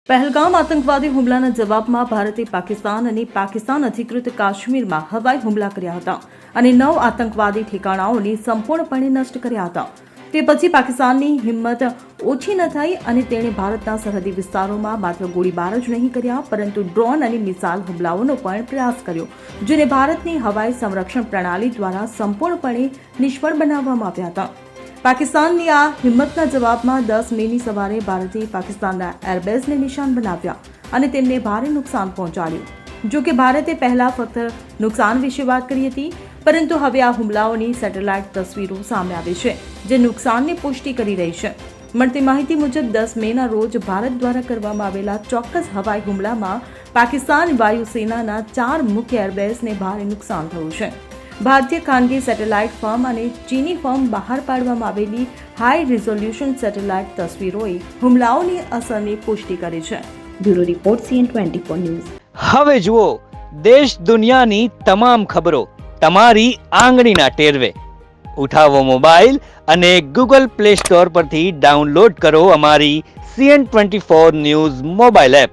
પહેલગામ આતંકવાદી હુમલાના જવાબમાં ભારતે પાકિસ્તાન અને પાકિસ્તાન અધિકૃત કાશ્મીરમાં હવાઈ હુમલા કર્યા હતા અને 9 આતંકવાદી ઠેકાણાઓને સંપૂર્ણપણે નષ્ટ કર્યા હતા. તે પછી પાકિસ્તાનની હિંમત ઓછી ન થઈ અને તેણે ભારતના સરહદી વિસ્તારોમાં માત્ર ગોળીબાર જ નહીં કર્યા પરંતુ ડ્રોન અને મિસાઇલ હુમલાઓનો પણ પ્રયાસ કર્યો, જેને ભારતની હવાઈ સંરક્ષણ પ્રણાલી દ્વારા સંપૂર્ણપણે નિષ્ફળ બનાવવામાં આવ્યા હતા. પાકિસ્તાનની આ હિંમતના જવાબમાં 10 મેની સવારે ભારતે પાકિસ્તાનના એરબેઝને નિશાન બનાવ્યા અને તેમને ભારે નુકસાન પહોંચાડ્યું. જો કે ભારતે પહેલા ફક્ત નુકસાન વિશે વાત કરી હતી, પરંતુ હવે આ હુમલાઓની સેટેલાઇટ તસવીરો સામે આવી છે જે નુકસાનની પુષ્ટિ કરી રહી છે. મળતી માહિતી મુજબ 10 મેના રોજ ભારત દ્વારા કરવામાં આવેલા ચોક્કસ હવાઈ હુમલામાં પાકિસ્તાન વાયુસેનાના 4 મુખ્ય એરબેઝને ભારે નુકસાન થયું છે. ભારતીય ખાનગી સેટેલાઇટ ફર્મ અને ચીની ફર્મ બહાર પાડવામાં આવેલી હાઈ રિઝોલ્યુશન સેટેલાઇટ તસવીરોએ હુમલાઓની અસરની પુષ્ટિ કરી છે. Bureau report CN24 news. હવે જુઓ દેશ દુનિયાની તમામ ખબરો તમારી આંગળીના ટેરવે. ઉઠાવો મોબાઈલ અને Google Play Store પરથી ડાઉનલોડ કરો અમારી CN24 ન્યૂઝ મોબાઈલ એપ.